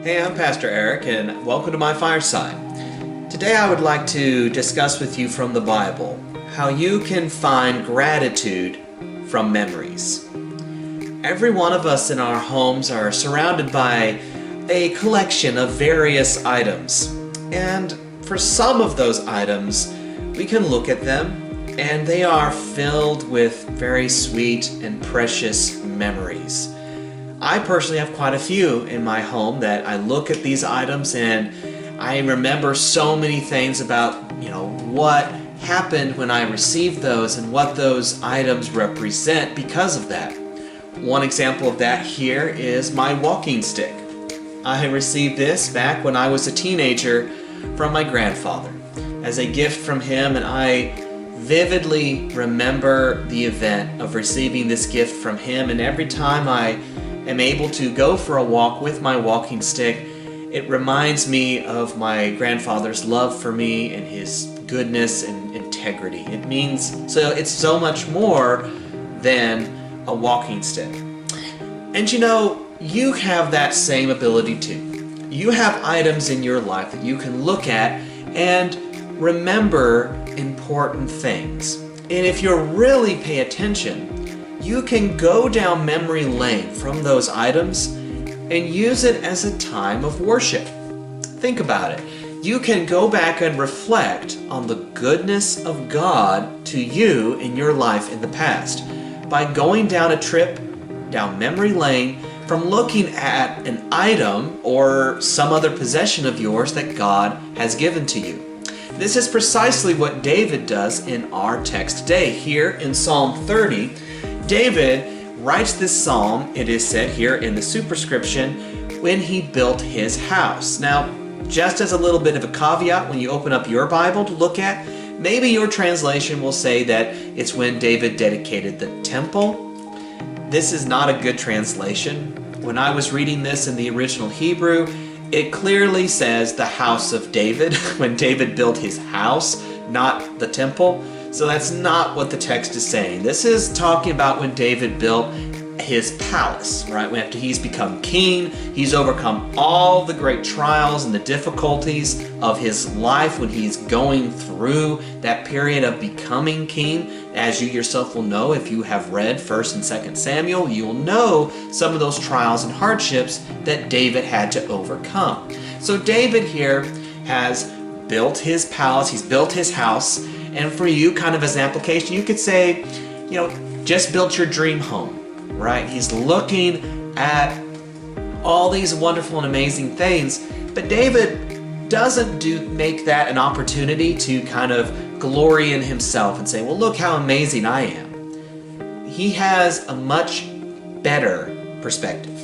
Hey, I'm Pastor Eric, and welcome to my fireside. Today I would like to discuss with you from the Bible how you can find gratitude from memories. Every one of us in our homes are surrounded by a collection of various items, and for some of those items, we can look at them and they are filled with very sweet and precious memories. I personally have quite a few in my home that I look at these items and I remember so many things about, what happened when I received those and what those items represent because of that. One example of that here is my walking stick. I received this back when I was a teenager from my grandfather as a gift from him, and I vividly remember the event of receiving this gift from him, and every time I am able to go for a walk with my walking stick, it reminds me of my grandfather's love for me and his goodness and integrity. It's so much more than a walking stick. And you have that same ability too. You have items in your life that you can look at and remember important things. And if you really pay attention, you can go down memory lane from those items and use it as a time of worship. Think about it. You can go back and reflect on the goodness of God to you in your life in the past by going down a trip down memory lane from looking at an item or some other possession of yours that God has given to you. This is precisely what David does in our text today. Here in Psalm 30, David writes this psalm, it is said here in the superscription, when he built his house. Now, just as a little bit of a caveat, when you open up your Bible to look at, maybe your translation will say that it's when David dedicated the temple. This is not a good translation. When I was reading this in the original Hebrew, it clearly says the house of David, when David built his house, not the temple. So that's not what the text is saying. This is talking about when David built his palace, right? After he's become king, he's overcome all the great trials and the difficulties of his life when he's going through that period of becoming king. As you yourself will know, if you have read 1st and 2nd Samuel, you will know some of those trials and hardships that David had to overcome. So David here has built his palace, he's built his house, and for you, kind of as an application, you could say, just built your dream home, right? He's looking at all these wonderful and amazing things, but David doesn't make that an opportunity to kind of glory in himself and say, well, look how amazing I am. He has a much better perspective.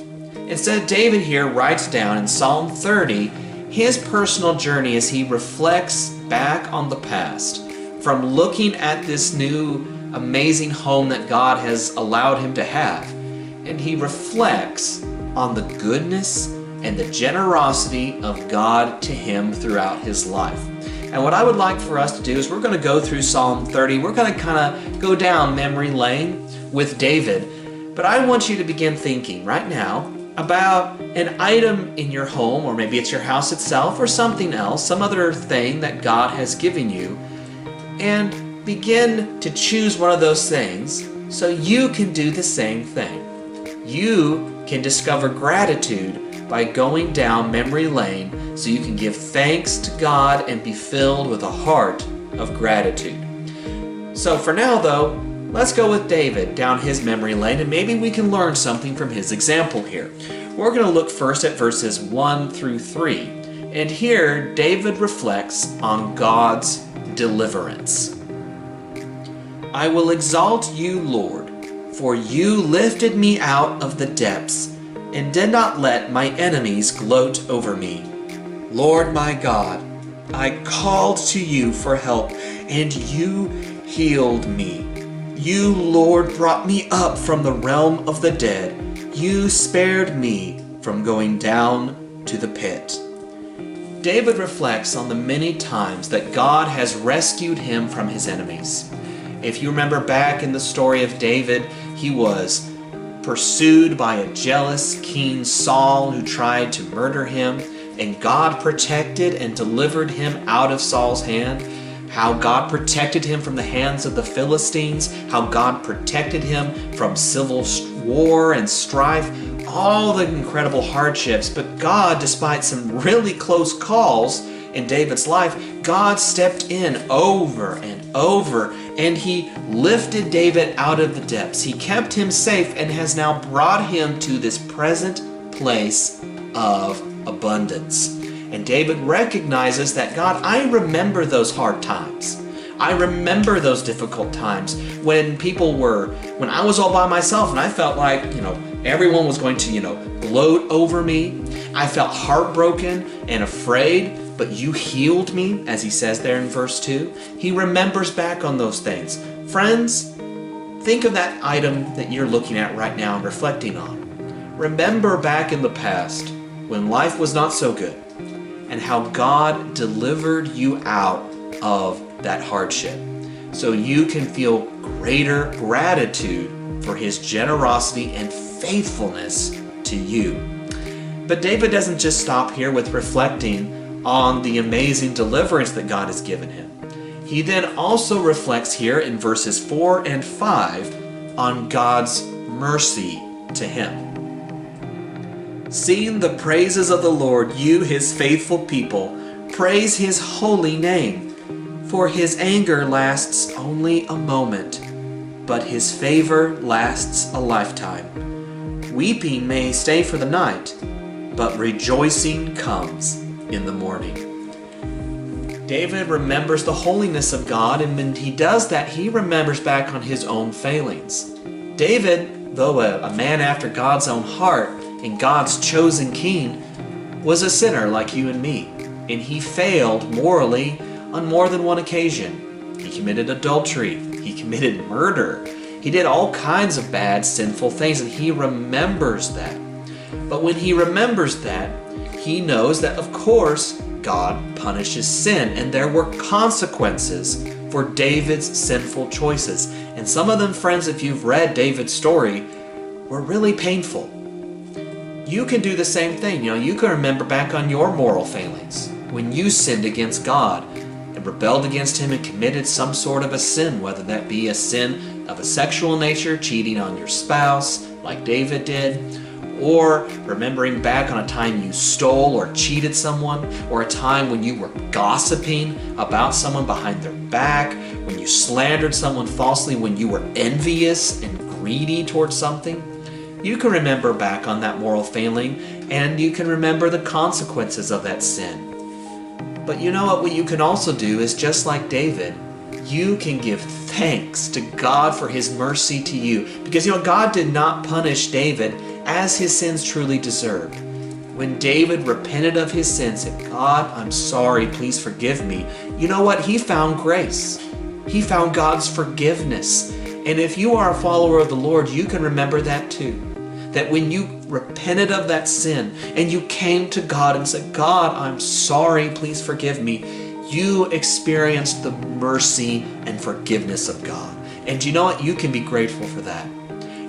Instead, David here writes down in Psalm 30 his personal journey as he reflects back on the past, from looking at this new amazing home that God has allowed him to have. And he reflects on the goodness and the generosity of God to him throughout his life. And what I would like for us to do is we're going to go through Psalm 30. We're going to kind of go down memory lane with David. But I want you to begin thinking right now about an item in your home, or maybe it's your house itself or something else, some other thing that God has given you, and begin to choose one of those things so you can do the same thing. You can discover gratitude by going down memory lane so you can give thanks to God and be filled with a heart of gratitude. So for now though, let's go with David down his memory lane, and maybe we can learn something from his example here. We're going to look first at verses 1 through 3. And here David reflects on God's deliverance. I will exalt you, Lord, for you lifted me out of the depths and did not let my enemies gloat over me. Lord my God, I called to you for help, and you healed me. You, Lord, brought me up from the realm of the dead. You spared me from going down to the pit. David reflects on the many times that God has rescued him from his enemies. If you remember back in the story of David, he was pursued by a jealous King Saul who tried to murder him, and God protected and delivered him out of Saul's hand. How God protected him from the hands of the Philistines, how God protected him from civil war and strife, all the incredible hardships. But God, despite some really close calls in David's life, God stepped in over and over, and he lifted David out of the depths. He kept him safe and has now brought him to this present place of abundance. And David recognizes that, God, I remember those hard times. I remember those difficult times when I was all by myself and I felt like, everyone was going to, gloat over me. I felt heartbroken and afraid, but you healed me, as he says there in verse 2. He remembers back on those things. Friends, think of that item that you're looking at right now and reflecting on. Remember back in the past when life was not so good, and how God delivered you out of that hardship, so you can feel greater gratitude for his generosity and faithfulness to you. But David doesn't just stop here with reflecting on the amazing deliverance that God has given him. He then also reflects here in verses 4 and 5 on God's mercy to him. Sing the praises of the Lord, you his faithful people. Praise his holy name. For his anger lasts only a moment, but his favor lasts a lifetime. Weeping may stay for the night, but rejoicing comes in the morning. David remembers the holiness of God, and when he does that, he remembers back on his own failings. David, though a man after God's own heart and God's chosen king, was a sinner like you and me, and he failed morally on more than one occasion. He committed adultery, he committed murder, he did all kinds of bad, sinful things, and he remembers that. But when he remembers that, he knows that, of course, God punishes sin, and there were consequences for David's sinful choices. And some of them, friends, if you've read David's story, were really painful. You can do the same thing. You can remember back on your moral failings when you sinned against God and rebelled against him and committed some sort of a sin, whether that be a sin of a sexual nature, cheating on your spouse like David did, or remembering back on a time you stole or cheated someone, or a time when you were gossiping about someone behind their back, when you slandered someone falsely, when you were envious and greedy towards something. You can remember back on that moral failing, and you can remember the consequences of that sin. But you know what you can also do is, just like David, you can give thanks to God for his mercy to you. Because God did not punish David as his sins truly deserved. When David repented of his sins and said, God, I'm sorry, please forgive me, you know what? He found grace. He found God's forgiveness. And if you are a follower of the Lord, you can remember that too. That when you repented of that sin and you came to God and said, God, I'm sorry, please forgive me, you experienced the mercy and forgiveness of God. And you know what? You can be grateful for that.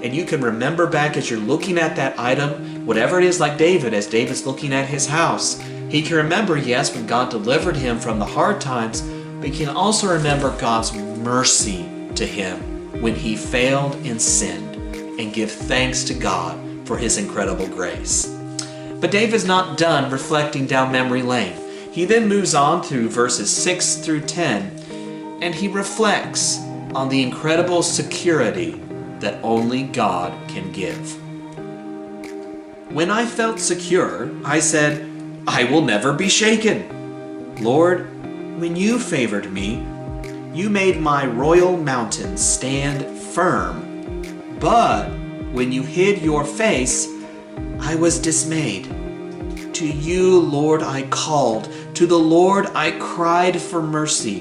And you can remember back as you're looking at that item, whatever it is, like David, as David's looking at his house, he can remember, yes, when God delivered him from the hard times, but he can also remember God's mercy to him when he failed and sinned, and give thanks to God for his incredible grace. But David's not done reflecting down memory lane. He then moves on through verses 6 through 10, and he reflects on the incredible security that only God can give. When I felt secure, I said, I will never be shaken. Lord, when you favored me, you made my royal mountain stand firm. But when you hid your face, I was dismayed. To you, Lord, I called. To the Lord I cried for mercy.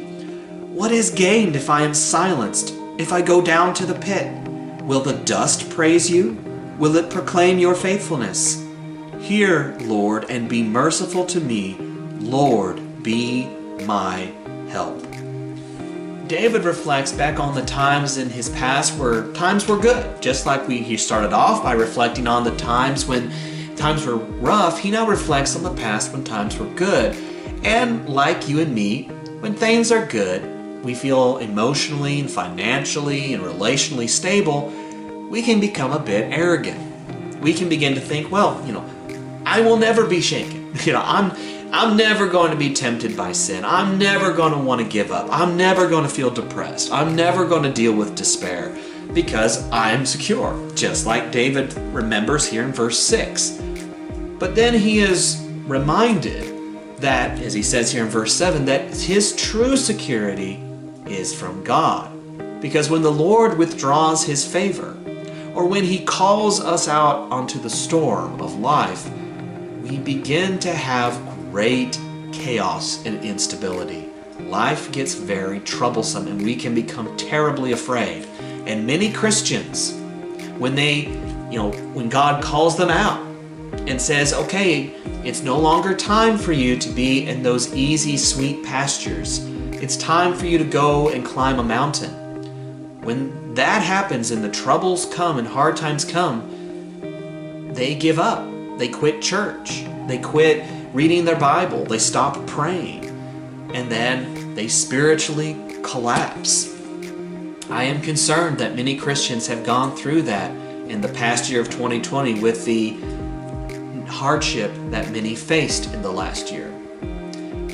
What is gained if I am silenced, if I go down to the pit? Will the dust praise you? Will it proclaim your faithfulness? Hear, Lord, and be merciful to me. Lord, be my help. David reflects back on the times in his past where times were good. Just like he started off by reflecting on the times when times were rough, he now reflects on the past when times were good. And like you and me, when things are good, we feel emotionally and financially and relationally stable, we can become a bit arrogant. We can begin to think, well, I will never be shaken. I'm never going to be tempted by sin. I'm never going to want to give up. I'm never going to feel depressed. I'm never going to deal with despair because I'm secure, just like David remembers here in verse 6. But then he is reminded that, as he says here in verse 7, that his true security is from God. Because when the Lord withdraws his favor, or when he calls us out onto the storm of life, we begin to have great chaos and instability. Life gets very troublesome and we can become terribly afraid. And many Christians, when God calls them out and says, okay, it's no longer time for you to be in those easy, sweet pastures. It's time for you to go and climb a mountain. When that happens and the troubles come and hard times come, they give up. They quit church. They quit reading their Bible. They stop praying. And then they spiritually collapse. I am concerned that many Christians have gone through that in the past year of 2020 with the hardship that many faced in the last year.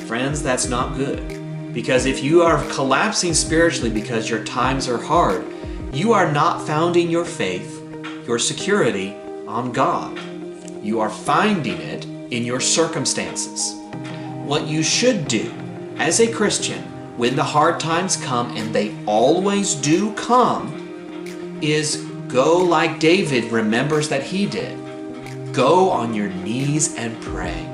Friends, that's not good. Because if you are collapsing spiritually because your times are hard, you are not founding your faith, your security on God. You are finding it in your circumstances. What you should do as a Christian when the hard times come, and they always do come, is go like David remembers that he did. Go on your knees and pray.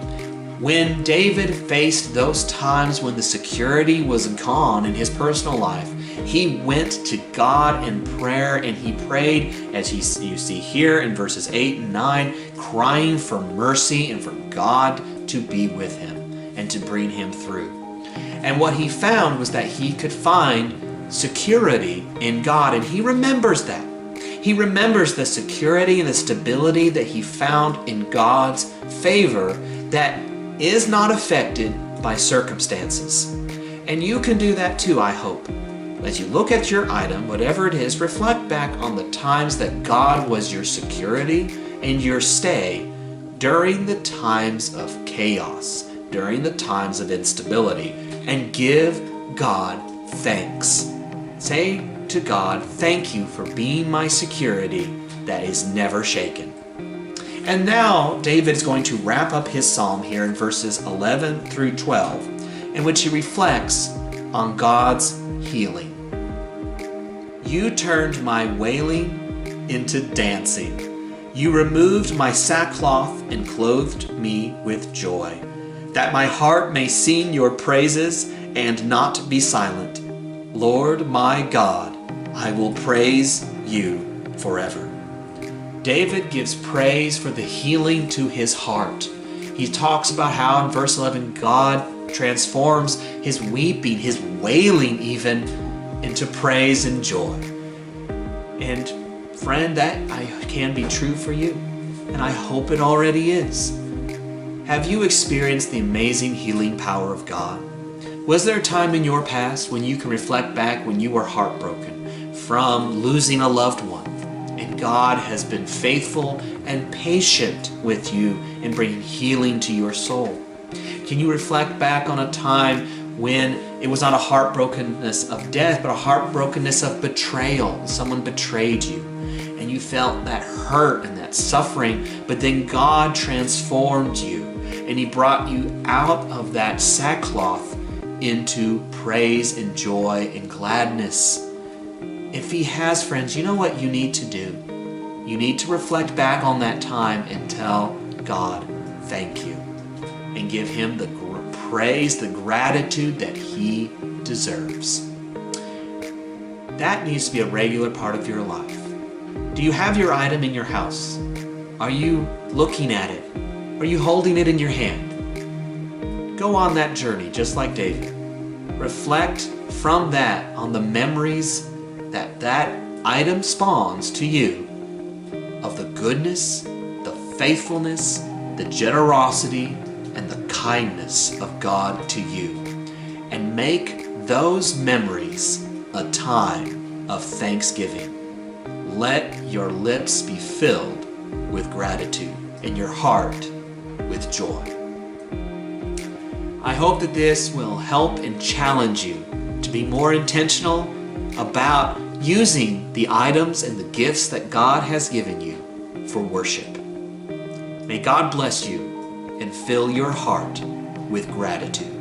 When David faced those times when the security was gone in his personal life, he went to God in prayer and he prayed, as you see here in verses 8 and 9, crying for mercy and for God to be with him and to bring him through. And what he found was that he could find security in God, and he remembers that. He remembers the security and the stability that he found in God's favor that is not affected by circumstances. And you can do that too, I hope. As you look at your item, whatever it is, reflect back on the times that God was your security and your stay during the times of chaos, during the times of instability, and give God thanks. Say to God, thank you for being my security that is never shaken. And now David is going to wrap up his psalm here in verses 11 through 12, in which he reflects on God's healing. You turned my wailing into dancing. You removed my sackcloth and clothed me with joy, that my heart may sing your praises and not be silent. Lord my God, I will praise you forever. David gives praise for the healing to his heart. He talks about how in verse 11 God transforms his weeping, his wailing even, into praise and joy. And friend, that can be true for you, and I hope it already is. Have you experienced the amazing healing power of God? Was there a time in your past when you can reflect back when you were heartbroken from losing a loved one, and God has been faithful and patient with you in bringing healing to your soul? Can you reflect back on a time when it was not a heartbrokenness of death, but a heartbrokenness of betrayal? Someone betrayed you, and you felt that hurt and that suffering, but then God transformed you, and He brought you out of that sackcloth into praise and joy and gladness. If He has, friends, you know what you need to do? You need to reflect back on that time and tell God, thank you, and give Him the praise, the gratitude that He deserves. That needs to be a regular part of your life. Do you have your item in your house? Are you looking at it? Are you holding it in your hand? Go on that journey just like David. reflect from that on the memories that item spawns to you of the goodness, the faithfulness, the generosity, and the kindness of God to you. And make those memories a time of thanksgiving. Let your lips be filled with gratitude and your heart with joy. I hope that this will help and challenge you to be more intentional about using the items and the gifts that God has given you for worship. May God bless you and fill your heart with gratitude.